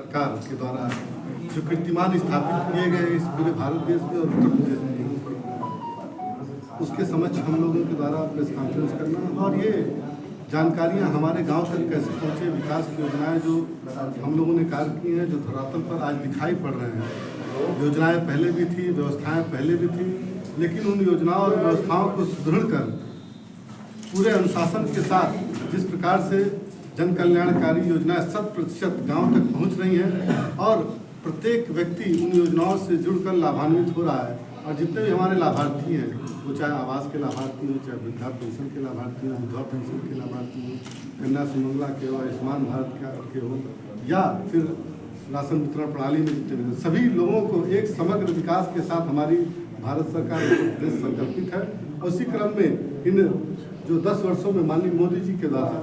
सरकार के द्वारा जो कीर्तिमान स्थापित किए गए इस पूरे भारत देश में और उत्तर प्रदेश में, उसके समक्ष हम लोगों के द्वारा प्रेस कॉन्फ्रेंस करना और ये जानकारियां हमारे गांव तक कैसे पहुंचे, विकास की योजनाएं जो हम लोगों ने कार्य की हैं, जो धरातल पर आज दिखाई पड़ रहे हैं। योजनाएं पहले भी थी, व्यवस्थाएं पहले भी थी, लेकिन उन योजनाओं और व्यवस्थाओं को सुदृढ़ कर पूरे अनुशासन के साथ जिस प्रकार से जन कल्याणकारी योजनाएं 100% गाँव तक पहुंच रही हैं और प्रत्येक व्यक्ति उन योजनाओं से जुड़कर लाभान्वित हो रहा है। और जितने भी हमारे लाभार्थी हैं, वो चाहे आवास के लाभार्थी हो, चाहे वृद्धा पेंशन के लाभार्थी हो, विधवा पेंशन के लाभार्थी हो, कन्या सुमंगला के हो, आयुष्मान भारत के हो, या फिर राशन वितरण प्रणाली में जितने भी, सभी लोगों को एक समग्र विकास के साथ हमारी भारत सरकार देश संकल्पित है। और उसी क्रम में इन जो 10 वर्षों में माननीय मोदी जी के द्वारा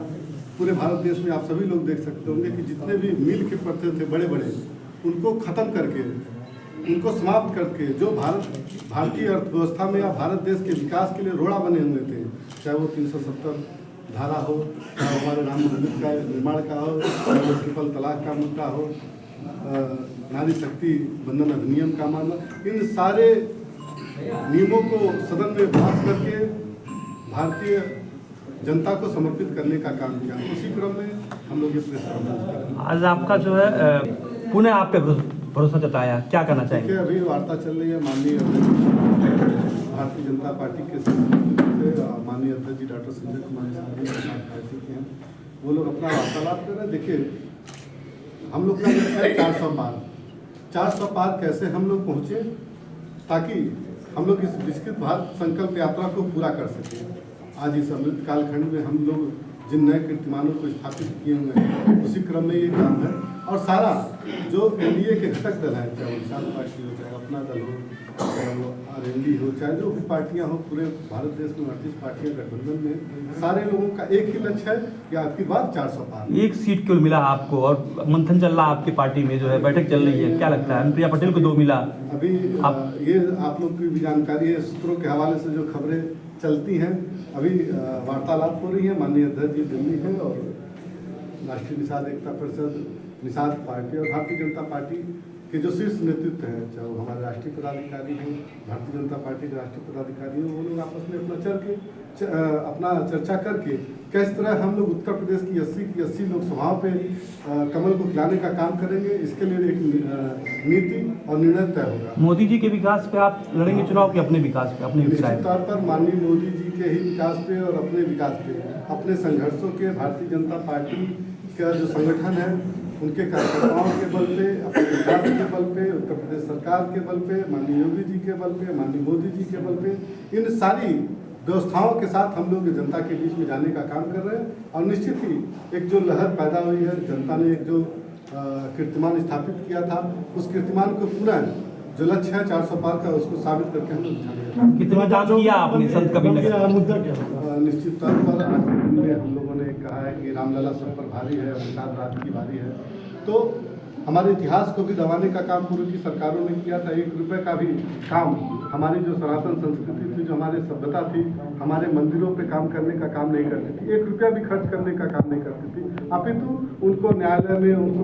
पूरे भारत देश में आप सभी लोग देख सकते होंगे कि जितने भी मिल के पड़ते थे बड़े बड़े, उनको ख़त्म करके, उनको समाप्त करके, जो भारतीय अर्थव्यवस्था में या भारत देश के विकास के लिए रोड़ा बने हुए थे, चाहे वो 370 धारा हो, चाहे हमारे राम मंदिर का निर्माण का हो, चाहे वो ट्रिपल तलाक का मुद्दा हो, नारी शक्ति बंधन अधिनियम का मामला, इन सारे नियमों को सदन में पास करके भारतीय जनता को समर्पित करने का काम किया। उसी क्रम में हम लोग ये प्रेस कॉन्फ्रेंस कर रहे हैं। आज आपका जो है पुनः आप पे भरोसा जताया, क्या करना चाहेंगे? अभी वार्ता चल रही है माननीय भारतीय जनता पार्टी के से माननीय अध्यक्ष जी डॉक्टर संजय कुमार पार्टी के हैं, वो लोग अपना वार्तालाप कर रहे हैं। देखिए, हम लोग का लक्ष्य है 400 पार कैसे हम लोग पहुँचे, ताकि हम लोग इस विस्तृत भारत संकल्प यात्रा को पूरा कर सकें। आज इस अमृत कालखंड में हम लोग जिन नए कीर्तिमानों को स्थापित किए हुए हैं, उसी क्रम में ये काम है। और सारा जो एनडीए के घटक दल हैं, चाहे वो किसान पार्टी हो, चाहे अपना दल हो, चाहे वो आरएलडी हो, चाहे जो भी पार्टियां हो, पूरे भारत देश में 38 पार्टियां गठबंधन में, सारे लोगों का एक ही लक्ष्य है कि आपकी बात 400 पार। एक सीट क्यों मिला आपको, और मंथन चल रहा आपकी पार्टी में जो है, बैठक चल रही है, क्या लगता है? अनुप्रिया पटेल को 2 मिला। अभी ये आप लोग की भी जानकारी है, सूत्रों के हवाले से जो खबरें चलती हैं, अभी वार्तालाप हो रही है। माननीय अध्यक्ष जी दिल्ली हैं और राष्ट्रीय निषाद एकता परिषद, निषाद पार्टी और भारतीय जनता पार्टी के जो शीर्ष नेतृत्व हैं, चाहे वो हमारे राष्ट्रीय पदाधिकारी हैं, भारतीय जनता पार्टी के राष्ट्रीय पदाधिकारी हैं, वो लोग आपस में अपना चर्चा करके किस तरह हम लोग उत्तर प्रदेश की 80 लोकसभाओं पे कमल को खिलाने का काम करेंगे, इसके लिए एक नीति और निर्णय तय होगा। मोदी जी के विकास पे आप लड़ेंगे चुनाव के, अपने विकास पे, अपने निश्चित तौर पर माननीय मोदी जी के ही विकास पे और अपने विकास पे, अपने संघर्षों के, भारतीय जनता पार्टी का जो संगठन है उनके कार्यकर्ताओं के बल पे, अपने विकास के बल पे, उत्तर प्रदेश सरकार के बल पे, माननीय योगी जी के बल पे, माननीय मोदी जी के बल पे, इन सारी व्यवस्थाओं के साथ हम लोग जनता के बीच में जाने का काम कर रहे हैं। और निश्चित ही एक जो लहर पैदा हुई है, जनता ने एक जो कीर्तिमान स्थापित किया था, उस कीर्तिमान को पूरा जो लक्ष्य है 400 पार का, उसको साबित करके हम लोग कितना जांच किया आपने संत कबीर मुद्दा क्या? निश्चित तौर पर आज में हम लोगों ने कहा है कि रामलला सब पर भारी है, निषाद राज की बारी है। तो हमारे इतिहास को भी दबाने का काम पूर्व की सरकारों ने किया था। 1 रुपये का भी काम, हमारी जो सनातन संस्कृति थी, जो हमारी सभ्यता थी, हमारे मंदिरों पे काम करने का काम नहीं करती थी, 1 रुपया भी खर्च करने का काम नहीं करती थी। अपितु उनको न्यायालय में, उनको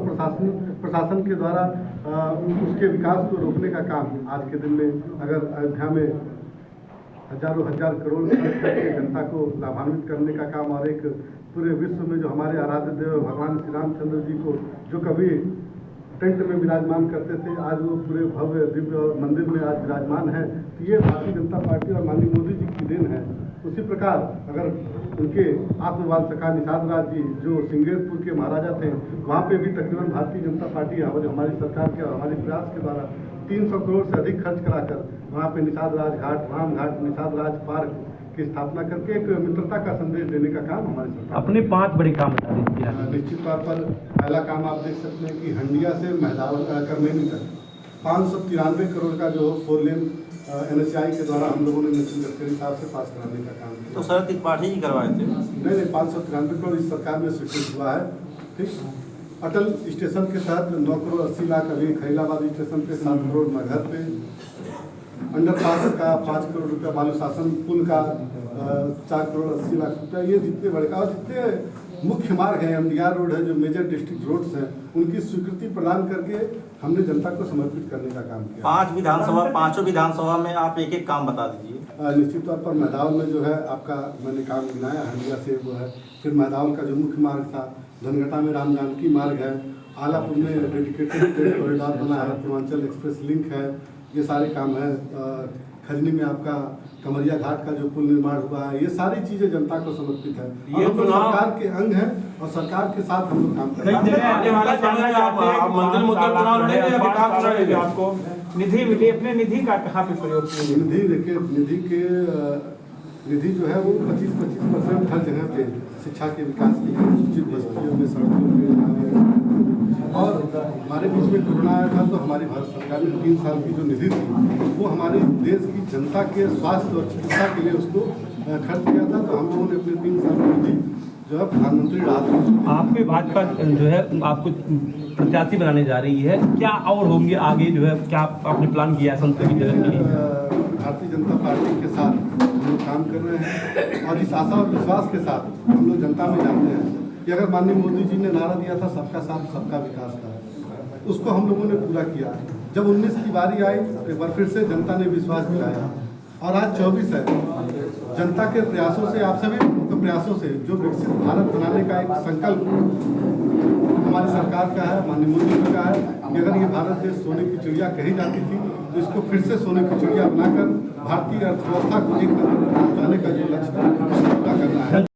प्रशासन के द्वारा उसके विकास को रोकने का काम आज के दिन में, अगर अयोध्या में हजारों हजार करोड़ खर्च करके जनता को लाभान्वित करने का काम, और एक पूरे विश्व में जो हमारे आराध्य देव भगवान श्री रामचंद्र जी को जो कभी टेंट में विराजमान करते थे, आज वो पूरे भव्य दिव्य मंदिर में आज विराजमान है। तो ये भारतीय जनता पार्टी और माननीय मोदी जी की देन है। उसी प्रकार अगर उनके आत्मवाल सखा निषाद राज जी जो सिंगेरपुर के महाराजा थे, वहाँ पे भी तकरीबन भारतीय जनता पार्टी हमारी सरकार के और हमारे प्रयास के द्वारा 300 करोड़ से अधिक खर्च कराकर वहाँ पे निषाद राज घाट, राम घाट, निषाद राज पार्क की स्थापना करके एक मित्रता का संदेश देने का काम हमारी सरकार। अपने 5 बड़े काम बता दीजिए। निश्चित तौर पर पहला काम आप देख सकते हैं कि हंडिया से महदावल करमेनी तक 593 करोड़ का जो 4 लेन NHAI के द्वारा हम लोगों ने नितिन गडकरी साहब से पास कराने का काम किया। तो सड़क की पाठी ही करवाए थे? नहीं, 593 करोड़ इस सरकार में स्वीकृत हुआ है। ठीक, अटल स्टेशन के तहत 9 करोड़ 80 लाख, अभी खैलाबाद स्टेशन पे 7 करोड़ नगर पे, अंडरपास का 5 करोड़ रुपया, बालू शासन पुल का 4 करोड़ 80 लाख रुपया, ये जितने बड़े का और जितने मुख्य मार्ग है, MDR रोड है, जो मेजर डिस्ट्रिक्ट रोड्स हैं, उनकी स्वीकृति प्रदान करके हमने जनता को समर्पित करने का काम किया। पांचों विधानसभा में आप एक एक काम बता दीजिए। निश्चित तौर पर मैदान में जो है आपका मैंने काम गिनाया, हंडिया से वो है, फिर मैदान का जो मुख्य मार्ग था, धनघटा में राम जानकी मार्ग है, आलापुर में डेडिकेटेड ट्रेन कॉरिडोर बना है, पूर्वांचल एक्सप्रेस लिंक है, ये सारे काम है। खजनी में आपका कमरिया घाट का जो पुल निर्माण हुआ है, ये सारी चीजें जनता को समर्पित है। ये हम लोग सरकार के अंग हैं और सरकार के साथ हम लोग काम कर रहे हैं। आने वाला समय में आप मंदिर मुद्दा चुनाव लड़ेंगे या विकास लड़ेंगे? आपको निधि मिली, अपने निधि का कहाँ पे प्रयोग किया? निधि देखिए, निधि जो है वो 25% हर जगह पे शिक्षा के विकास के लिए, उचित बस्तियों में, सड़कों पे, और हमारे बीच में कोरोना आया था तो हमारी भारत सरकार ने 3 साल की जो निधि थी वो हमारे देश की जनता के स्वास्थ्य और चिकित्सा के लिए उसको खर्च किया था। तो हम लोगों ने अपने 3 साल की निधि जो है प्रधानमंत्री राहत। आपकी भाजपा जो है आपको प्रत्याशी बनाने जा रही है, क्या और होंगे आगे जो है, क्या आपने प्लान किया है संसद की जगह के लिए? भारतीय जनता पार्टी के साथ हम लोग काम कर रहे हैं और इस आशा और विश्वास के साथ हम लोग जनता में जाते हैं कि अगर माननीय मोदी जी ने नारा दिया था सबका साथ सबका विकास का, उसको हम लोगों ने पूरा किया। जब 19 की बारी आई तो एक बार फिर से जनता ने विश्वास दिलाया और आज 24 है। जनता के प्रयासों से, आप सभी के प्रयासों से जो विकसित भारत बनाने का एक संकल्प हमारी सरकार का है, माननीय मोदी जी का है कि अगर ये भारत देश सोने की चिड़िया कही जाती थी तो इसको फिर से सोने की चिड़िया बनाकर भारतीय अर्थव्यवस्था को एक नंबर पर पहुंचाने का जो लक्ष्य है उसको पूरा करना है।